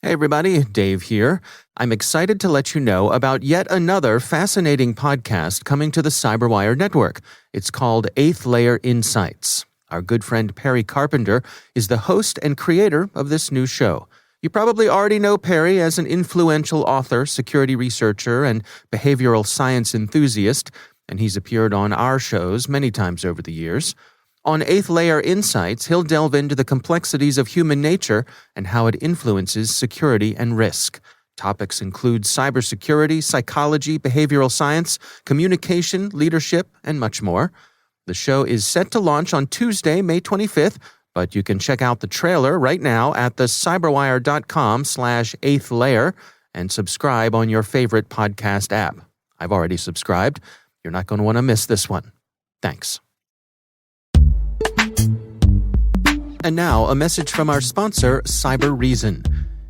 Hey everybody, Dave here. I'm excited to let you know about yet another fascinating podcast coming to the CyberWire network. It's called Eighth Layer Insights. Our good friend Perry Carpenter is the host and creator of this new show. You probably already know Perry as an influential author, security researcher, and behavioral science enthusiast, and he's appeared on our shows many times over the years. On Eighth Layer Insights, he'll delve into the complexities of human nature and how it influences security and risk. Topics include cybersecurity, psychology, behavioral science, communication, leadership, and much more. The show is set to launch on Tuesday, May 25th, but you can check out the trailer right now at the cyberwire.com/eighth-layer and subscribe on your favorite podcast app. I've already subscribed. You're not going to want to miss this one. Thanks. And now, a message from our sponsor, CyberReason.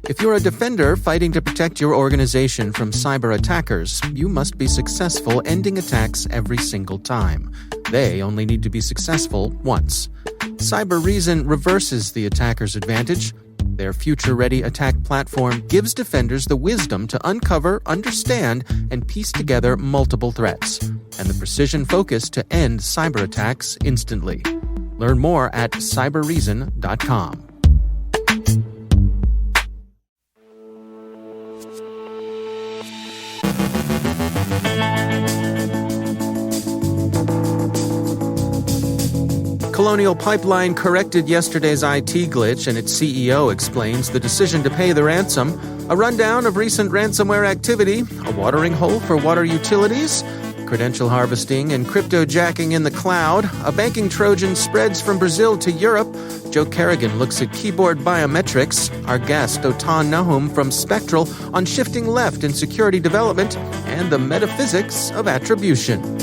If you're a defender fighting to protect your organization from cyber attackers, you must be successful ending attacks every single time. They only need to be successful once. CyberReason reverses the attacker's advantage. Their future-ready attack platform gives defenders the wisdom to uncover, understand, and piece together multiple threats, and the precision focus to end cyber attacks instantly. Learn more at cyberreason.com. Colonial Pipeline corrected yesterday's IT glitch, and its CEO explains the decision to pay the ransom, a rundown of recent ransomware activity, a watering hole for water utilities, credential harvesting and cryptojacking in the cloud, a banking Trojan spreads from Brazil to Europe, Joe Carrigan looks at keyboard biometrics, our guest Dotan Nahum from Spectral on shifting left in security development, and the metaphysics of attribution.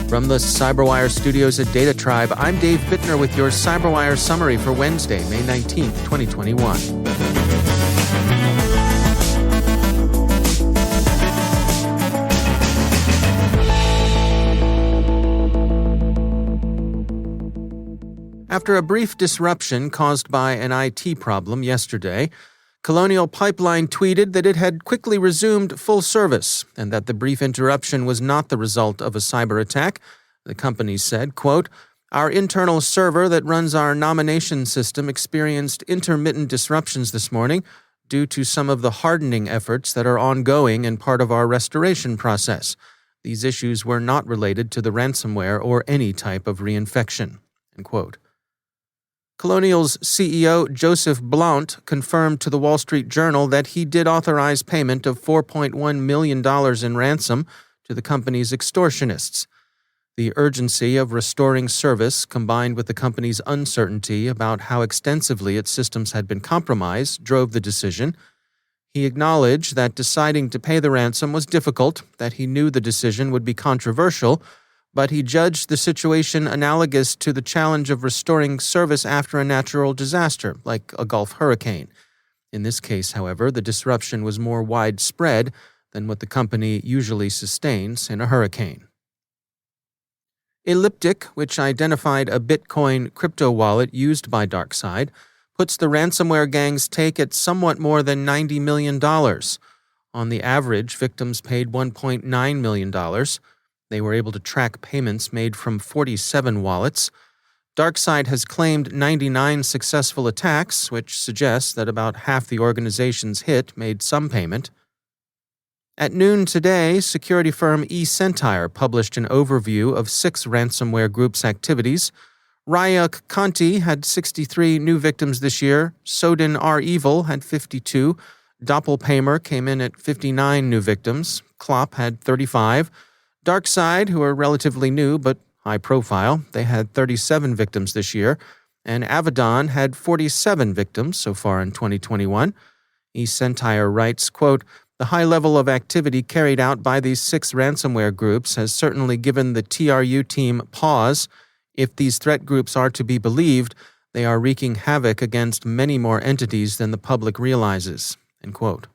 From the CyberWire studios at Data Tribe, I'm Dave Bittner with your CyberWire summary for Wednesday, May 19th, 2021. After a brief disruption caused by an IT problem yesterday, Colonial Pipeline tweeted that it had quickly resumed full service and that the brief interruption was not the result of a cyber attack. The company said, quote, "Our internal server that runs our nomination system experienced intermittent disruptions this morning due to some of the hardening efforts that are ongoing and part of our restoration process. These issues were not related to the ransomware or any type of reinfection." End quote. Colonial's CEO Joseph Blount confirmed to the Wall Street Journal that he did authorize payment of $4.1 million in ransom to the company's extortionists. The urgency of restoring service, combined with the company's uncertainty about how extensively its systems had been compromised, drove the decision. He acknowledged that deciding to pay the ransom was difficult, that he knew the decision would be controversial, but he judged the situation analogous to the challenge of restoring service after a natural disaster, like a Gulf hurricane. In this case, however, the disruption was more widespread than what the company usually sustains in a hurricane. Elliptic, which identified a Bitcoin crypto wallet used by DarkSide, puts the ransomware gang's take at somewhat more than $90 million. On the average, victims paid $1.9 million. They were able to track payments made from 47 wallets. DarkSide has claimed 99 successful attacks, which suggests that about half the organization's hit made some payment. At noon today, security firm eCentire published an overview of 6 ransomware groups' activities. Ryuk Conti had 63 new victims this year. Sodin R. Evil had 52. Doppelpaymer came in at 59 new victims. Klopp had 35. DarkSide, who are relatively new but high profile, they had 37 victims this year. And Avedon had 47 victims so far in 2021. eCentire writes, quote, "The high level of activity carried out by these 6 ransomware groups has certainly given the TRU team pause. If these threat groups are to be believed, they are wreaking havoc against many more entities than the public realizes." End quote.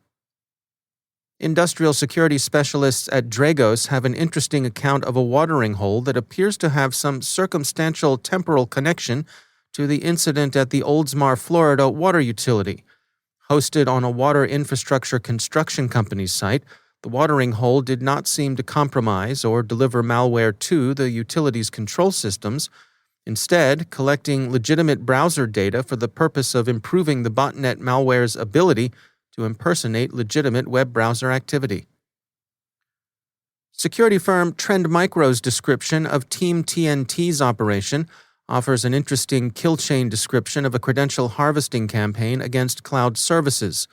Industrial security specialists at Dragos have an interesting account of a watering hole that appears to have some circumstantial temporal connection to the incident at the Oldsmar, Florida water utility. Hosted on a water infrastructure construction company's site, the watering hole did not seem to compromise or deliver malware to the utility's control systems, instead collecting legitimate browser data for the purpose of improving the botnet malware's ability to impersonate legitimate web browser activity. Security firm Trend Micro's description of Team TNT's operation offers an interesting kill chain description of a credential harvesting campaign against cloud services.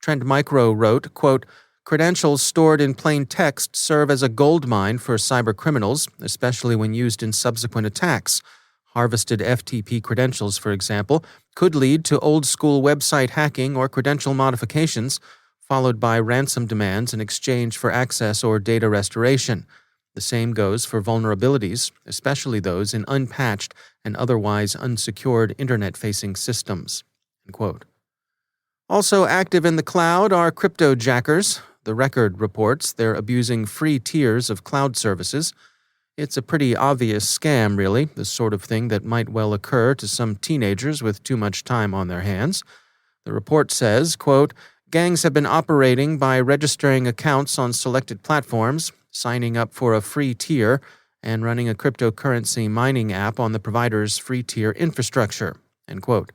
Trend Micro wrote, quote, "Credentials stored in plain text serve as a goldmine for cybercriminals, especially when used in subsequent attacks. Harvested FTP credentials, for example, could lead to old-school website hacking or credential modifications, followed by ransom demands in exchange for access or data restoration. The same goes for vulnerabilities, especially those in unpatched and otherwise unsecured internet-facing systems." End quote. Also active in the cloud are cryptojackers. The Record reports they're abusing free tiers of cloud services. It's a pretty obvious scam, really, the sort of thing that might well occur to some teenagers with too much time on their hands. The report says, quote, "Gangs have been operating by registering accounts on selected platforms, signing up for a free tier, and running a cryptocurrency mining app on the provider's free tier infrastructure." End quote.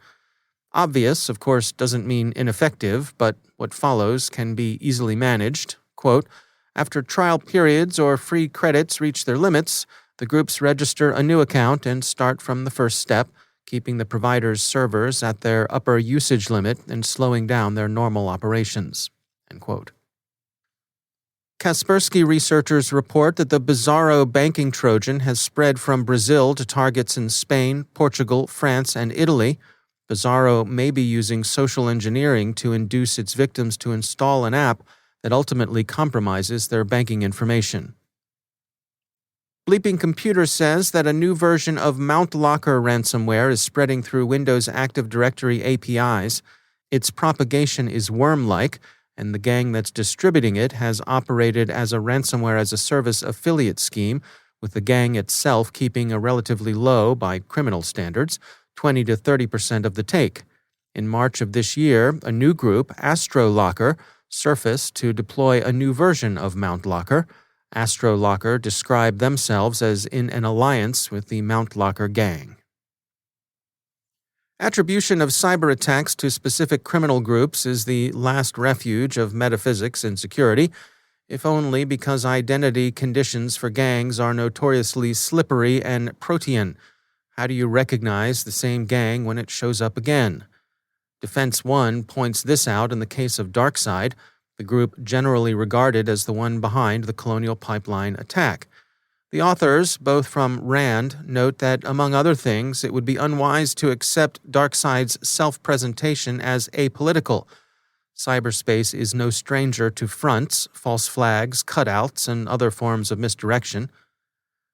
Obvious, of course, doesn't mean ineffective, but what follows can be easily managed. Quote, "After trial periods or free credits reach their limits, the groups register a new account and start from the first step, keeping the provider's servers at their upper usage limit and slowing down their normal operations." End quote. Kaspersky researchers report that the Bizarro banking Trojan has spread from Brazil to targets in Spain, Portugal, France, and Italy. Bizarro may be using social engineering to induce its victims to install an app that ultimately compromises their banking information. Bleeping Computer says that a new version of Mount Locker ransomware is spreading through Windows Active Directory APIs. Its propagation is worm-like, and the gang that's distributing it has operated as a ransomware-as-a-service affiliate scheme, with the gang itself keeping a relatively low, by criminal standards, 20 to 30% of the take. In March of this year, a new group, AstroLocker, surfaced to deploy a new version of Mount Locker. AstroLocker described themselves as in an alliance with the Mount Locker gang. Attribution of cyber attacks to specific criminal groups is the last refuge of metaphysics in security, if only because identity conditions for gangs are notoriously slippery and protean. How do you recognize the same gang when it shows up again? Defense One points this out in the case of DarkSide, the group generally regarded as the one behind the Colonial Pipeline attack. The authors, both from RAND, note that, among other things, it would be unwise to accept DarkSide's self-presentation as apolitical. Cyberspace is no stranger to fronts, false flags, cutouts, and other forms of misdirection.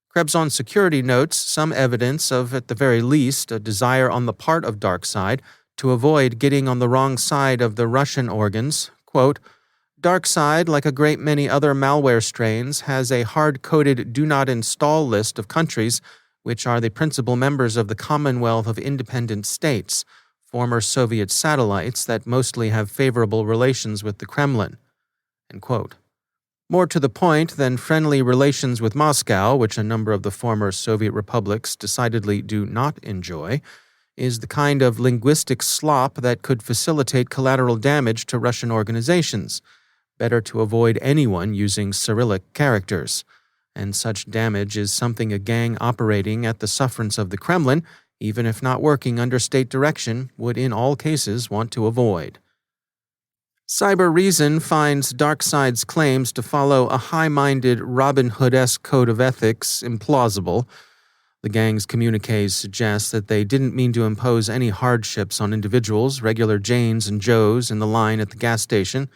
Krebs on Security notes some evidence of, at the very least, a desire on the part of DarkSide to avoid getting on the wrong side of the Russian organs. Quote, "DarkSide, like a great many other malware strains, has a hard-coded do-not-install list of countries which are the principal members of the Commonwealth of Independent States, former Soviet satellites that mostly have favorable relations with the Kremlin." End quote. More to the point than friendly relations with Moscow, which a number of the former Soviet republics decidedly do not enjoy, is the kind of linguistic slop that could facilitate collateral damage to Russian organizations. Better to avoid anyone using Cyrillic characters. And such damage is something a gang operating at the sufferance of the Kremlin, even if not working under state direction, would in all cases want to avoid. Cyber Reason finds DarkSide's claims to follow a high-minded Robin Hood-esque code of ethics implausible. The gang's communiques suggest that they didn't mean to impose any hardships on individuals, regular Janes and Joes in the line at the gas station.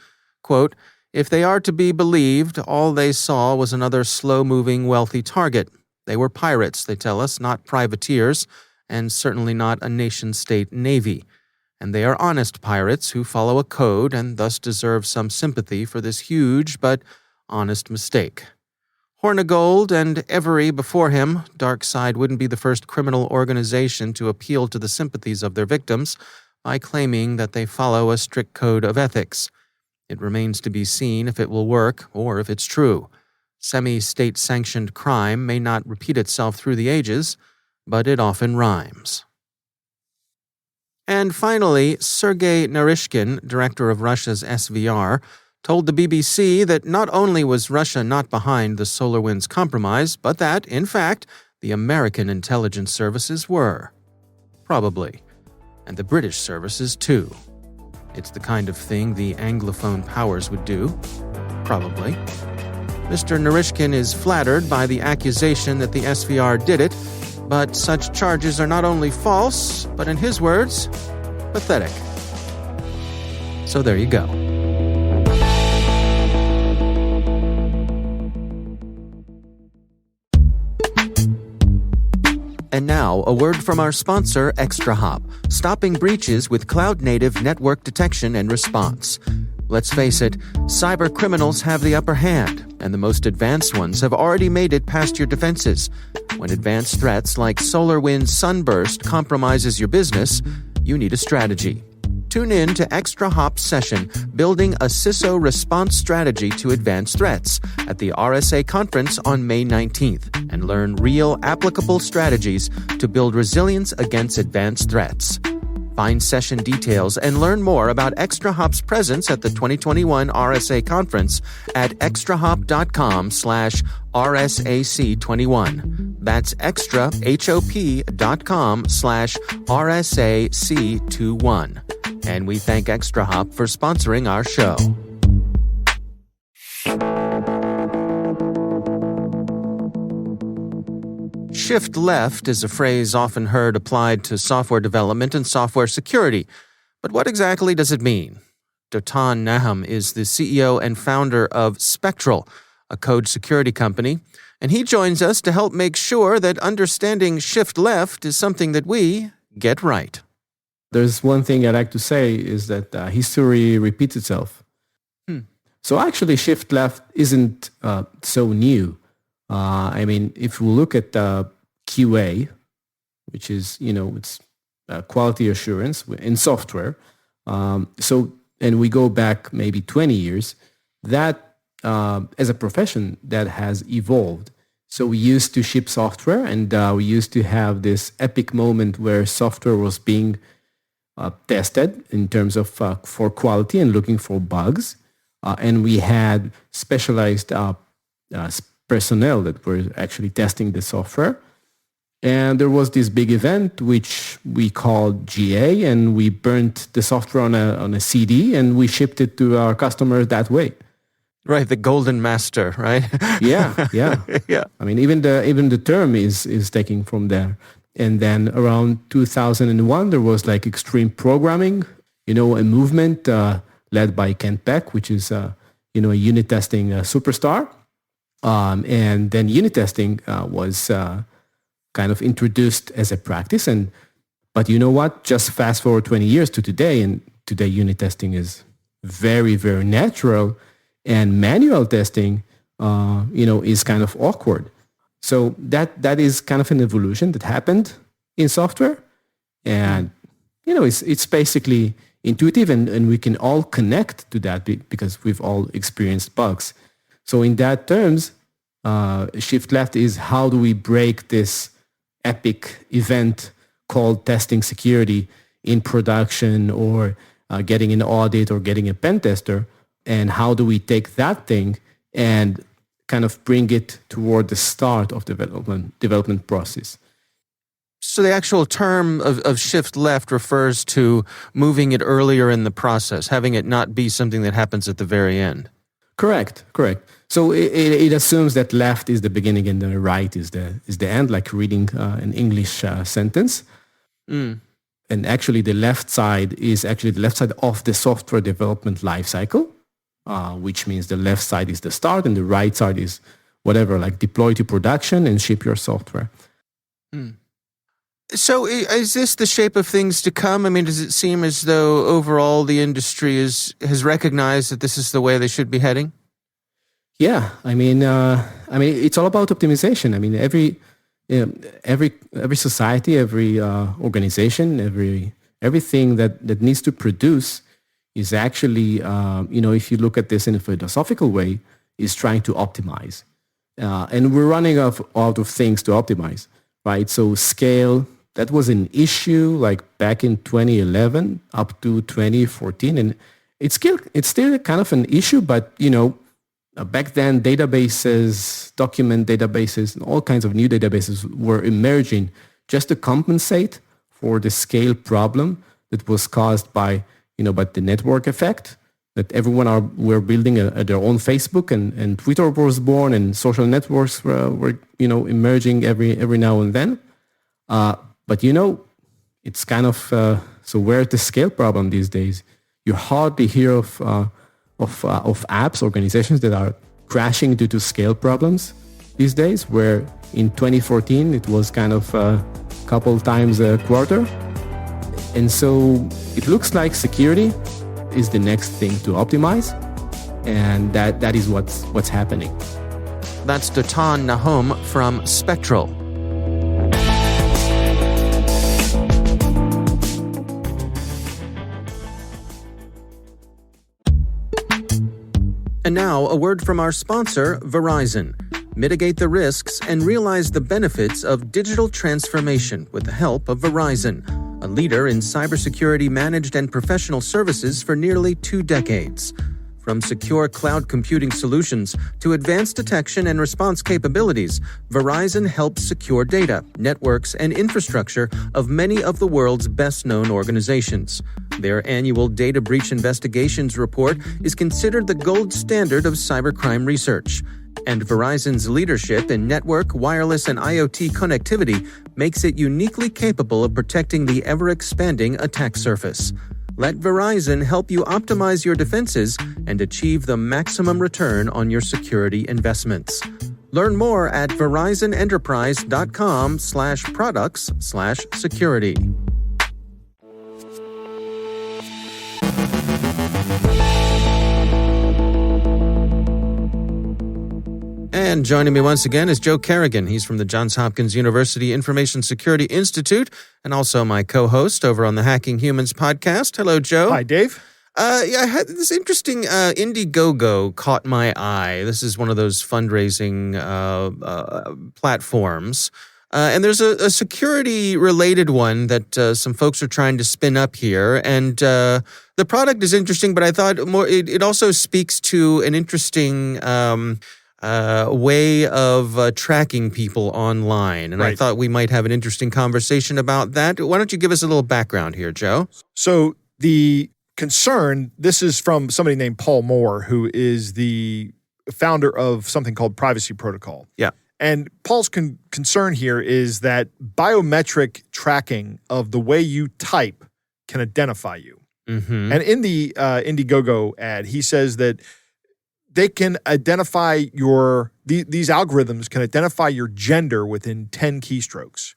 Quote, "If they are to be believed, all they saw was another slow-moving, wealthy target. They were pirates, they tell us, not privateers, and certainly not a nation-state navy. and they are honest pirates who follow a code and thus deserve some sympathy for this huge but honest mistake. Hornigold and Every before him, DarkSide wouldn't be the first criminal organization to appeal to the sympathies of their victims by claiming that they follow a strict code of ethics. It remains to be seen if it will work or if it's true. Semi-state-sanctioned crime may not repeat itself through the ages, but it often rhymes. And finally, Sergei Narishkin, director of Russia's SVR, told the BBC that not only was Russia not behind the SolarWinds compromise, but that, in fact, the American intelligence services were. Probably. And the British services, too. It's the kind of thing the Anglophone powers would do. Probably. Mr. Narishkin is flattered by the accusation that the SVR did it, but such charges are not only false, but in his words, pathetic. So there you go. And now, a word from our sponsor, ExtraHop, stopping breaches with cloud-native network detection and response. Let's face it, cyber criminals have the upper hand, and the most advanced ones have already made it past your defenses. When advanced threats like SolarWinds Sunburst compromises your business, you need a strategy. Tune in to ExtraHop's session, Building a CISO Response Strategy to Advanced Threats, at the RSA Conference on May 19th, and learn real, applicable strategies to build resilience against advanced threats. Find session details and learn more about ExtraHop's presence at the 2021 RSA Conference at extrahop.com/RSAC21. That's extrahop.com/RSAC21. And we thank ExtraHop for sponsoring our show. Shift left is a phrase often heard applied to software development and software security. But what exactly does it mean? Dotan Nahum is the CEO and founder of Spectral, a code security company, and he joins us to help make sure that understanding shift left is something that we get right. There's one thing I like to say is that history repeats itself. So actually, shift left isn't so new. If we look at QA, which is, it's quality assurance in software. And we go back maybe 20 years, that as a profession that has evolved. So we used to ship software, and we used to have this epic moment where software was being tested in terms of for quality and looking for bugs. And we had specialized personnel that were actually testing the software. And there was this big event which we called GA, and we burnt the software on a CD and we shipped it to our customers that way. Right, the golden master, right? Yeah. Yeah. Even the term is taken from there. And then around 2001, there was like extreme programming, a movement led by Kent Beck, which is a unit testing superstar. And then unit testing was kind of introduced as a practice. But you know what? Just fast forward 20 years to today, and today unit testing is very, very natural, and manual testing, is kind of awkward. So that is kind of an evolution that happened in software, and it's basically intuitive, and we can all connect to that because we've all experienced bugs. So in that terms, shift left is how do we break this epic event called testing security in production, or getting an audit, or getting a pen tester, and how do we take that thing and kind of bring it toward the start of development process. So the actual term of shift left refers to moving it earlier in the process, having it not be something that happens at the very end. Correct. So it assumes that left is the beginning and the right is the end, like reading an English sentence. And actually the left side is actually the left side of the software development lifecycle. Which means the left side is the start and the right side is whatever, like deploy to production and ship your software. So is this the shape of things to come? I mean, does it seem as though overall the industry has recognized that this is the way they should be heading? Yeah, I mean, it's all about optimization. I mean, every society, every organization, everything that needs to produce is actually, if you look at this in a philosophical way, is trying to optimize. And we're running out of things to optimize, right? So scale, that was an issue like back in 2011 up to 2014. And it's still kind of an issue, but, back then databases, document databases, and all kinds of new databases were emerging just to compensate for the scale problem that was caused by the network effect, that were building their own Facebook and Twitter was born and social networks were emerging every now and then. But it's kind of, so where's the scale problem these days? You hardly hear of apps, organizations that are crashing due to scale problems these days, where in 2014 it was kind of a couple times a quarter. And so it looks like security is the next thing to optimize, and that is what's happening. That's Dotan Nahum from Spectral. And now, a word from our sponsor, Verizon. Mitigate the risks and realize the benefits of digital transformation with the help of Verizon, a leader in cybersecurity managed and professional services for nearly 2 decades. From secure cloud computing solutions to advanced detection and response capabilities, Verizon helps secure data, networks, and infrastructure of many of the world's best-known organizations. Their annual Data Breach Investigations report is considered the gold standard of cybercrime research. And Verizon's leadership in network, wireless, and IoT connectivity makes it uniquely capable of protecting the ever-expanding attack surface. Let Verizon help you optimize your defenses and achieve the maximum return on your security investments. Learn more at VerizonEnterprise.com/products/security. And joining me once again is Joe Carrigan. He's from the Johns Hopkins University Information Security Institute and also my co-host over on the Hacking Humans podcast. Hello, Joe. Hi, Dave. I had this interesting Indiegogo caught my eye. This is one of those fundraising platforms. And there's a security-related one that some folks are trying to spin up here. And the product is interesting, but I thought it also speaks to an interesting way of tracking people online. And right. I thought we might have an interesting conversation about that. Why don't you give us a little background here, Joe? So the concern, this is from somebody named Paul Moore, who is the founder of something called Privacy Protocol. Yeah. And Paul's concern here is that biometric tracking of the way you type can identify you. Mm-hmm. And in the Indiegogo ad, he says that they can identify these algorithms can identify your gender within 10 keystrokes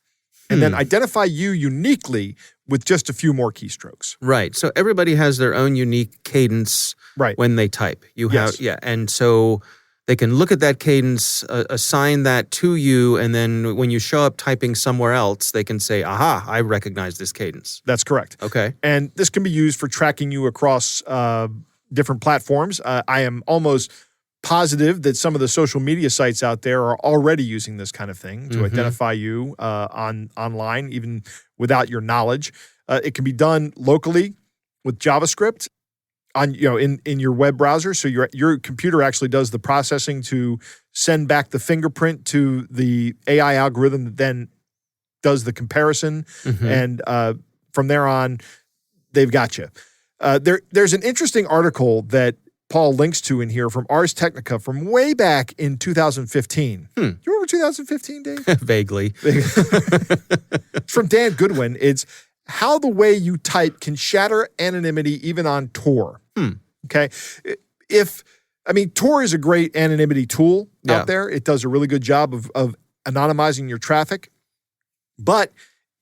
and then identify you uniquely with just a few more keystrokes. Right. So everybody has their own unique cadence when they type. And so they can look at that cadence, assign that to you, and then when you show up typing somewhere else, they can say, aha, I recognize this cadence. That's correct. Okay. And this can be used for tracking you across different platforms. I am almost positive that some of the social media sites out there are already using this kind of thing to identify you online, even without your knowledge. It can be done locally with JavaScript on in your web browser. So your computer actually does the processing to send back the fingerprint to the AI algorithm that then does the comparison, and from there on, they've got you. There's an interesting article that Paul links to in here from Ars Technica from way back in 2015. Do you remember 2015, Dave? Vaguely. It's from Dan Goodwin. It's how the way you type can shatter anonymity even on Tor. Okay. Tor is a great anonymity tool out there. It does a really good job of anonymizing your traffic. But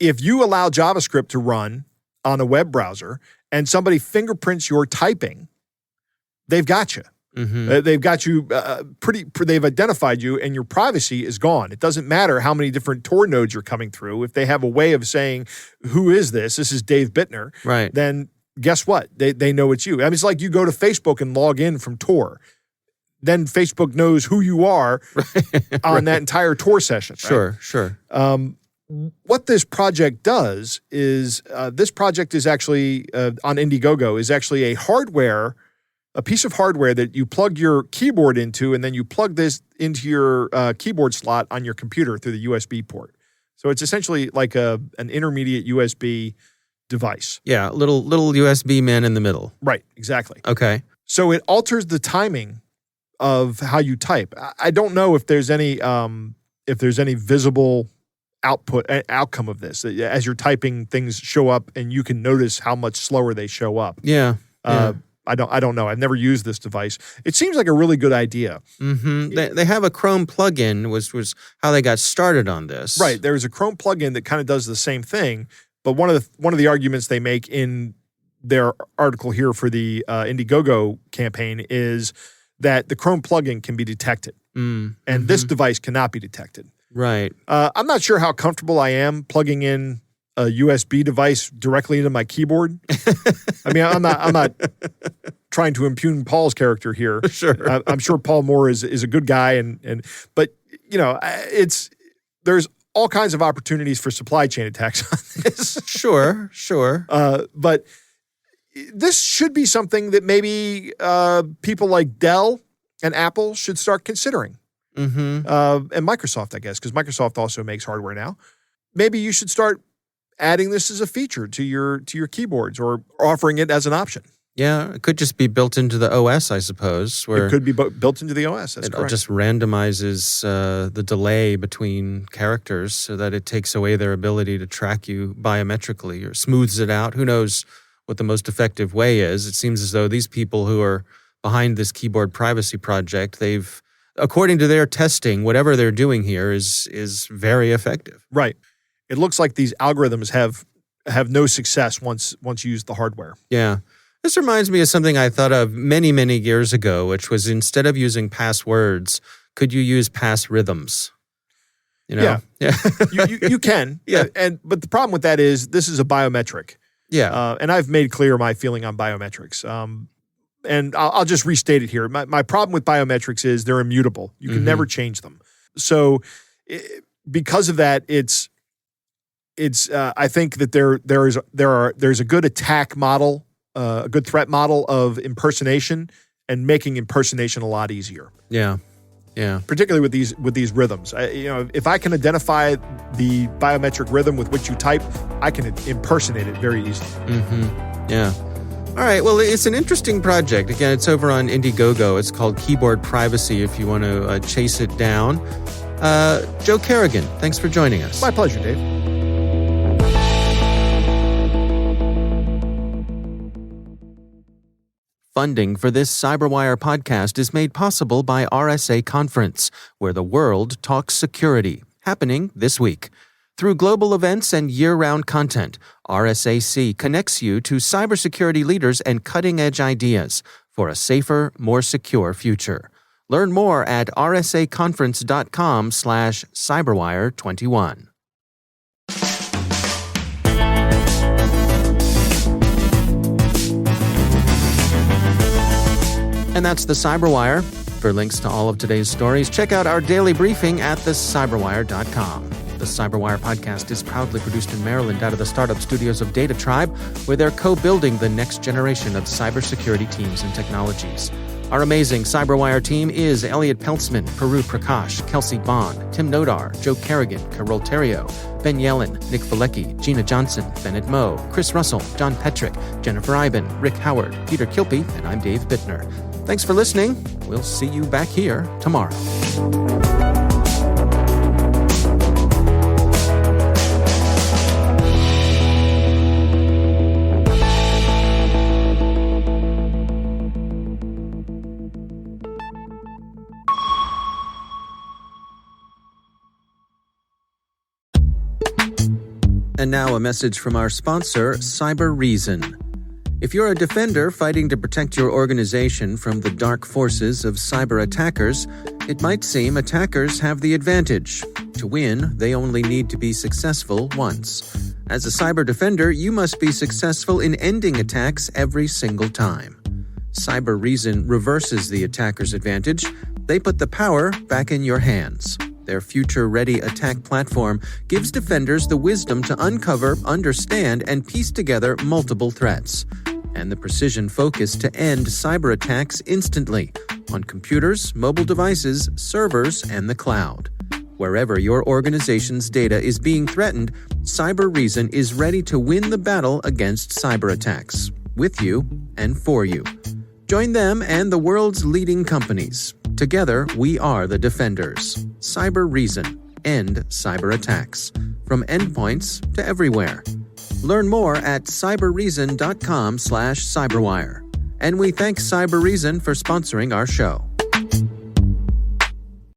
if you allow JavaScript to run on a web browser and somebody fingerprints your typing, they've got you. They've got you they've identified you, and your privacy is gone. It doesn't matter how many different Tor nodes you're coming through. If they have a way of saying, who is this? This is Dave Bittner. Right. Then guess what? They know it's you. I mean, it's like you go to Facebook and log in from Tor. Then Facebook knows who you are on that entire Tor session. Right? Sure. What this project does is this project is actually on Indiegogo is actually a piece of hardware that you plug your keyboard into, and then you plug this into your keyboard slot on your computer through the USB port. So it's essentially like an intermediate USB device. Yeah, little USB man in the middle. Right, exactly. Okay. So it alters the timing of how you type. I don't know if there's any visible outcome of this. As you're typing, things show up, and you can notice how much slower they show up. Yeah. I don't know. I've never used this device. It seems like a really good idea. They have a Chrome plugin, was how they got started on this. Right. There's a Chrome plugin that kind of does the same thing, but one of the arguments they make in their article here for the Indiegogo campaign is that the Chrome plugin can be detected, and this device cannot be detected. Right. I'm not sure how comfortable I am plugging in a USB device directly into my keyboard. I mean, I'm not trying to impugn Paul's character here. Sure. I'm sure Paul Moore is a good guy, but there's all kinds of opportunities for supply chain attacks on this. Sure. But this should be something that maybe people like Dell and Apple should start considering. And Microsoft, I guess, because Microsoft also makes hardware now. Maybe you should start adding this as a feature to your keyboards, or offering it as an option. Yeah, it could just be built into the OS, I suppose. Where it could be built into the OS. That's correct. It just randomizes the delay between characters so that it takes away their ability to track you biometrically, or smooths it out. Who knows what the most effective way is? It seems as though these people who are behind this keyboard privacy project, according to their testing, whatever they're doing here is very effective. Right. It looks like these algorithms have no success once you use the hardware. Yeah. This reminds me of something I thought of many, many years ago, which was, instead of using passwords, could you use pass rhythms? Yeah. you can. Yeah. But the problem with that is this is a biometric. Yeah. And I've made clear my feeling on biometrics. And I'll just restate it here. My problem with biometrics is they're immutable. You can never change them. So because of that, I think that there's a good attack model, a good threat model of impersonation, and making impersonation a lot easier. Yeah. Particularly with these rhythms. If I can identify the biometric rhythm with which you type, I can impersonate it very easily. Yeah. All right. Well, it's an interesting project. Again, it's over on Indiegogo. It's called Keyboard Privacy if you want to chase it down. Joe Carrigan, thanks for joining us. My pleasure, Dave. Funding for this CyberWire podcast is made possible by RSA Conference, where the world talks security, happening this week. Through global events and year-round content, RSAC connects you to cybersecurity leaders and cutting-edge ideas for a safer, more secure future. Learn more at rsaconference.com/cyberwire21. And that's the CyberWire. For links to all of today's stories, check out our daily briefing at thecyberwire.com. The CyberWire podcast is proudly produced in Maryland out of the startup studios of Data Tribe, where they're co-building the next generation of cybersecurity teams and technologies. Our amazing CyberWire team is Elliot Peltzman, Peru Prakash, Kelsey Bond, Tim Nodar, Joe Carrigan, Carol Terrio, Ben Yellen, Nick Valecki, Gina Johnson, Bennett Moe, Chris Russell, John Petrick, Jennifer Iben, Rick Howard, Peter Kilpie, and I'm Dave Bittner. Thanks for listening. We'll see you back here tomorrow. And now a message from our sponsor, CyberReason. If you're a defender fighting to protect your organization from the dark forces of cyber attackers, it might seem attackers have the advantage. To win, they only need to be successful once. As a cyber defender, you must be successful in ending attacks every single time. CyberReason reverses the attacker's advantage. They put the power back in your hands. Their future-ready attack platform gives defenders the wisdom to uncover, understand, and piece together multiple threats, and the precision focus to end cyber attacks instantly on computers, mobile devices, servers, and the cloud. Wherever your organization's data is being threatened, CyberReason is ready to win the battle against cyber attacks, with you and for you. Join them and the world's leading companies. Together, we are the defenders. CyberReason. End cyber attacks. From endpoints to everywhere. Learn more at cyberreason.com/cyberwire. And we thank CyberReason for sponsoring our show.